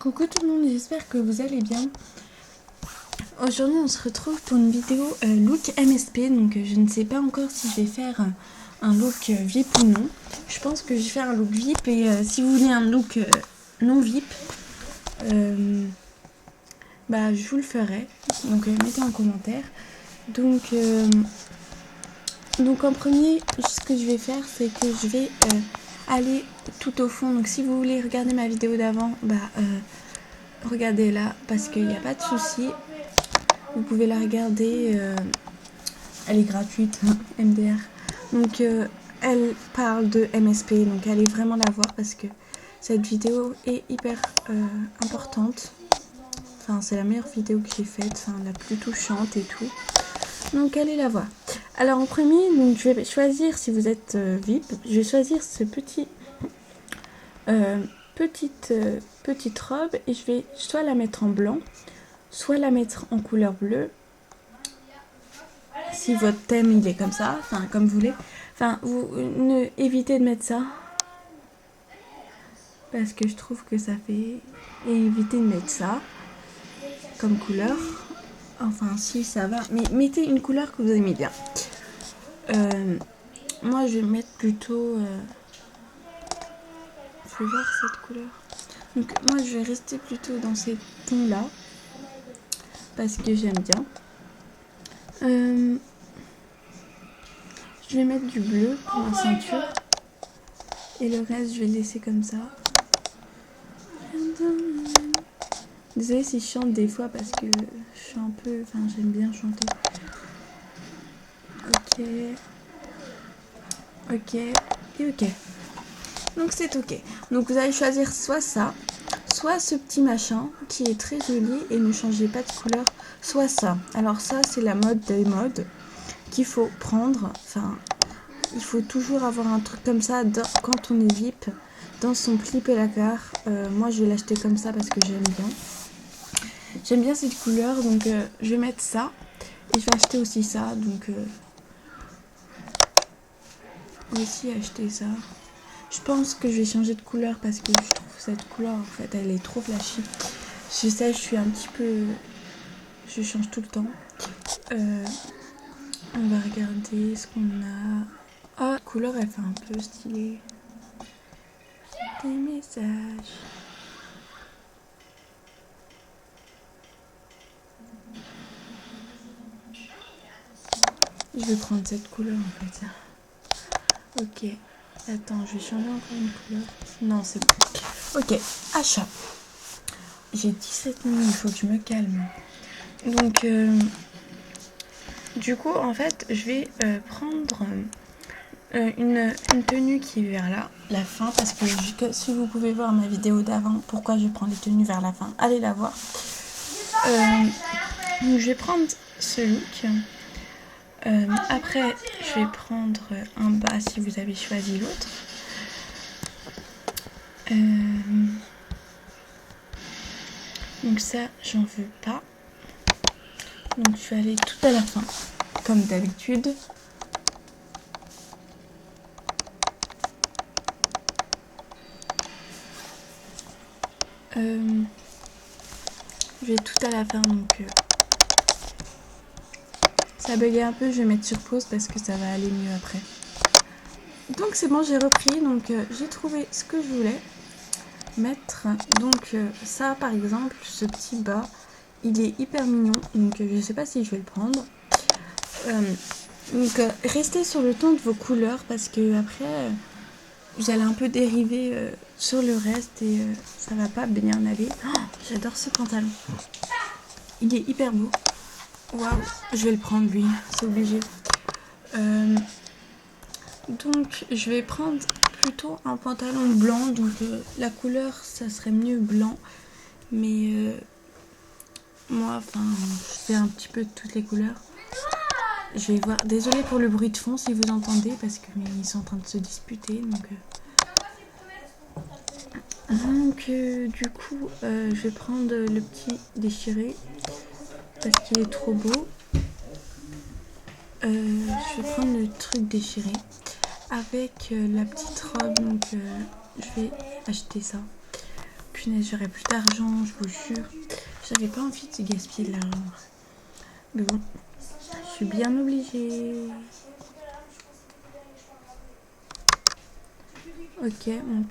Coucou tout le monde, j'espère que vous allez bien. Aujourd'hui on se retrouve pour une vidéo look MSP. Donc je ne sais pas encore si je vais faire un look VIP ou non. Je pense que je vais faire un look VIP et si vous voulez un look non VIP, bah je vous le ferai. Donc mettez en commentaire. Donc en premier, ce que je vais faire, c'est que je vais aller tout au fond. Donc si vous voulez regarder ma vidéo d'avant, regardez là parce qu'il n'y a pas de souci. Vous pouvez la regarder, elle est gratuite, MDR. Donc elle parle de MSP, donc allez vraiment la voir parce que cette vidéo est hyper importante. Enfin, c'est la meilleure vidéo que j'ai faite, enfin la plus touchante et tout. Donc allez la voir. Alors en premier, donc je vais choisir, si vous êtes VIP, je vais choisir ce petite robe et je vais soit la mettre en blanc, soit la mettre en couleur bleue. Si votre thème il est comme ça, enfin comme vous voulez. Enfin, vous évitez de mettre ça. Parce que je trouve que ça fait... Et évitez de mettre ça comme couleur. Enfin, si ça va. Mais mettez une couleur que vous aimez bien. Moi, je vais mettre plutôt... Je vais voir cette couleur. Donc, moi, je vais rester plutôt dans ces tons-là. Parce que j'aime bien. Je vais mettre du bleu pour la ceinture. Et le reste, je vais le laisser comme ça. Désolée si je chante des fois parce que je suis un peu... Enfin, j'aime bien chanter. Ok. Et ok. Donc c'est ok. Donc vous allez choisir soit ça, soit ce petit machin qui est très joli et ne changez pas de couleur, soit ça. Alors ça, c'est la mode des modes qu'il faut prendre. Enfin, il faut toujours avoir un truc comme ça quand on est VIP dans son pli placard. Moi, je vais l'acheter comme ça parce que j'aime bien. J'aime bien cette couleur, donc je vais mettre ça. Et je vais acheter aussi ça, donc... aussi acheter ça. Je pense que je vais changer de couleur parce que je trouve cette couleur, en fait, elle est trop flashy. Je sais, je suis un petit peu... Je change tout le temps. On va regarder ce qu'on a. Ah, la couleur, elle fait un peu stylée. Des messages. Je vais prendre cette couleur, en fait. Ok. Attends, je vais changer encore une couleur. Non, c'est bon. Ok, achat. J'ai 17 minutes, il faut que je me calme. Donc, du coup, en fait, je vais prendre une tenue qui est vers la fin. Parce que si vous pouvez voir ma vidéo d'avant, pourquoi je prends les tenues vers la fin, allez la voir. Donc, je vais prendre ce look. Après, je vais prendre un bas si vous avez choisi l'autre. Donc ça, j'en veux pas. Donc je vais aller tout à la fin, comme d'habitude. Je vais tout à la fin, donc ça buguait un peu, je vais mettre sur pause parce que ça va aller mieux après. Donc c'est bon, j'ai repris, donc j'ai trouvé ce que je voulais mettre. Donc ça par exemple, ce petit bas, il est hyper mignon, donc je sais pas si je vais le prendre. Donc restez sur le ton de vos couleurs parce que après vous allez un peu dériver sur le reste et ça va pas bien aller. Oh, j'adore ce pantalon, il est hyper beau. Waouh, je vais le prendre lui, c'est obligé. Donc je vais prendre plutôt un pantalon blanc, donc la couleur ça serait mieux blanc, mais moi enfin je fais un petit peu de toutes les couleurs. Je vais voir, désolée pour le bruit de fond si vous entendez parce que ils sont en train de se disputer, donc du coup je vais prendre le petit déchiré parce qu'il est trop beau. Je vais prendre le truc déchiré avec la petite robe, donc je vais acheter ça. punaise, j'aurais plus d'argent, je vous jure. J'avais pas envie de gaspiller de l'argent. Mais bon, je suis bien obligée. Ok, bon.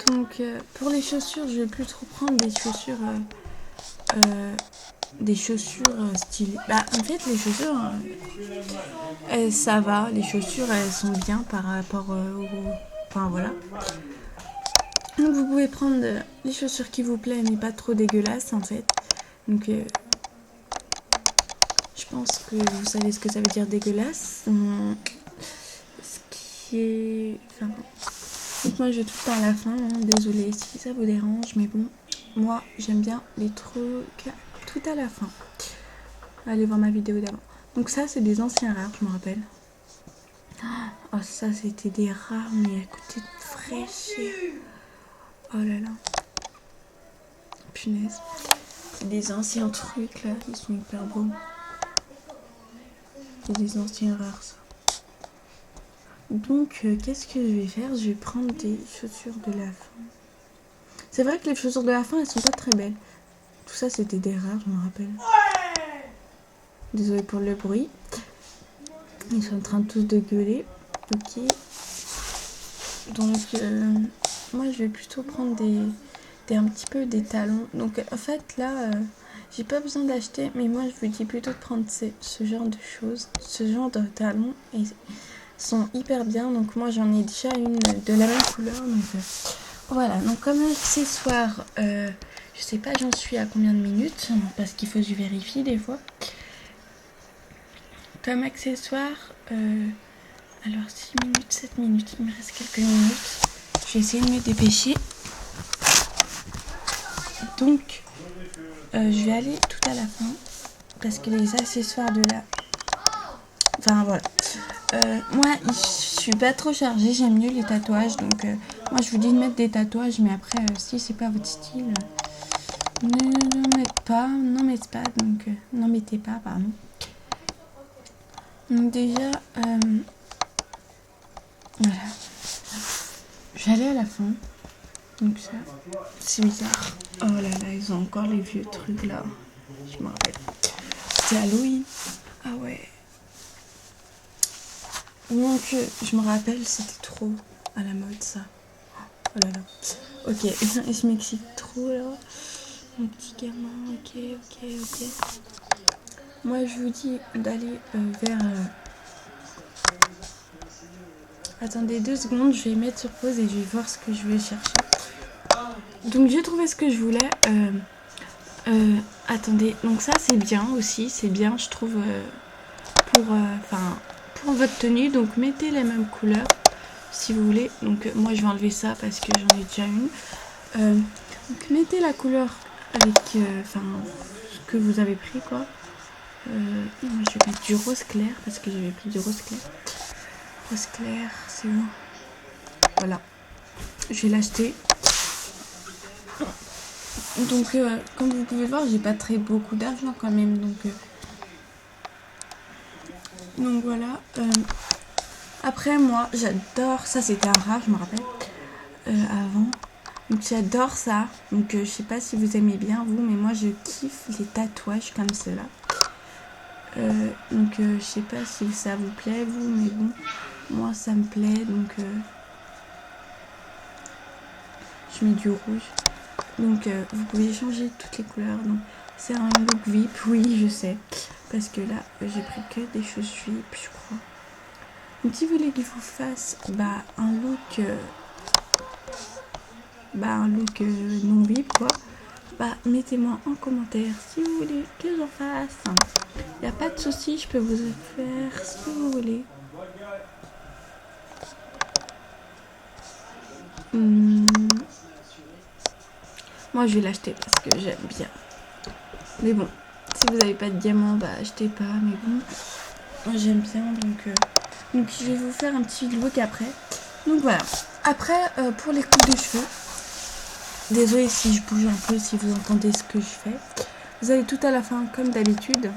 Donc pour les chaussures, je vais plus trop prendre des chaussures stylées. Bah en fait les chaussures, ça va. Les chaussures elles sont bien par rapport Enfin voilà. Donc vous pouvez prendre les chaussures qui vous plaisent mais pas trop dégueulasses en fait. Donc je pense que vous savez ce que ça veut dire dégueulasse. Ce qui est... Enfin... Donc moi je vais tout le temps à la fin, hein. Désolée si ça vous dérange, mais bon, moi j'aime bien les trucs tout à la fin. Allez voir ma vidéo d'avant. Donc ça c'est des anciens rares, je me rappelle. Oh ça c'était des rares mais à côté de fraîchir. Oh là là. Punaise. C'est des anciens trucs là, ils sont hyper beaux. C'est des anciens rares ça. Donc qu'est-ce que je vais faire? Je vais prendre des chaussures de la fin. C'est vrai que les chaussures de la fin elles sont pas très belles. Tout ça c'était des rares, je me rappelle. Désolée pour le bruit. Ils sont en train tous de gueuler. Ok. Donc moi je vais plutôt prendre un petit peu des talons. Donc en fait là j'ai pas besoin d'acheter, mais moi je vous dis plutôt de prendre ce genre de choses, ce genre de talons, et ils sont hyper bien. Donc moi j'en ai déjà une de la même couleur. Donc voilà. Donc comme accessoire, je sais pas j'en suis à combien de minutes parce qu'il faut que je vérifie des fois. Comme accessoire, alors 6 minutes, 7 minutes, il me reste quelques minutes. Je vais essayer de me dépêcher. Donc, je vais aller tout à la fin. Parce que les accessoires de la... Enfin, voilà. Moi, je suis pas trop chargée. J'aime mieux les tatouages. Donc, moi, je vous dis de mettre des tatouages. Mais après, si c'est pas votre style, ne mettez pas. N'en mettez pas. Donc, n'en mettez pas, pardon. Donc, déjà... voilà. Je vais aller à la fin. Donc ça, c'est bizarre. Oh là là, ils ont encore les vieux trucs là. Je me rappelle. C'était Halloween. Ah ouais. Donc je me rappelle, c'était trop à la mode ça. Oh là là. Ok, je m'excite trop là. Mon petit gamin, ok. Moi je vous dis d'aller vers... Attendez 2 secondes, je vais mettre sur pause et je vais voir ce que je vais chercher. Donc j'ai trouvé ce que je voulais. Attendez, donc ça c'est bien aussi, c'est bien je trouve pour votre tenue. Donc mettez les mêmes couleurs si vous voulez. Donc moi je vais enlever ça parce que j'en ai déjà une. Donc mettez la couleur avec ce que vous avez pris quoi. Moi je vais mettre du rose clair parce que j'avais pris du rose clair. Rose clair, c'est où? Voilà, je vais l'acheter. Donc comme vous pouvez voir, j'ai pas très beaucoup d'argent quand même. Donc voilà. Après moi j'adore ça, c'était un rare je me rappelle avant. Donc j'adore ça. Donc je sais pas si vous aimez bien vous, mais moi je kiffe les tatouages comme cela. Donc je sais pas si ça vous plaît vous, mais bon moi ça me plaît. Donc je mets du rouge. Donc vous pouvez changer toutes les couleurs. Donc c'est un look VIP, oui je sais. Parce que là j'ai pris que des choses VIP je crois. Donc si vous voulez que je vous fasse un look non VIP quoi, mettez-moi en commentaire si vous voulez que j'en fasse. Il n'y a pas de souci, je peux vous faire ce que vous voulez. Moi je vais l'acheter parce que j'aime bien. Mais bon, si vous n'avez pas de diamant, achetez pas. Mais bon, moi j'aime bien. Donc je vais vous faire un petit look après. Donc voilà. Après, pour les coupes de cheveux, désolée si je bouge un peu, si vous entendez ce que je fais. Vous allez tout à la fin, comme d'habitude,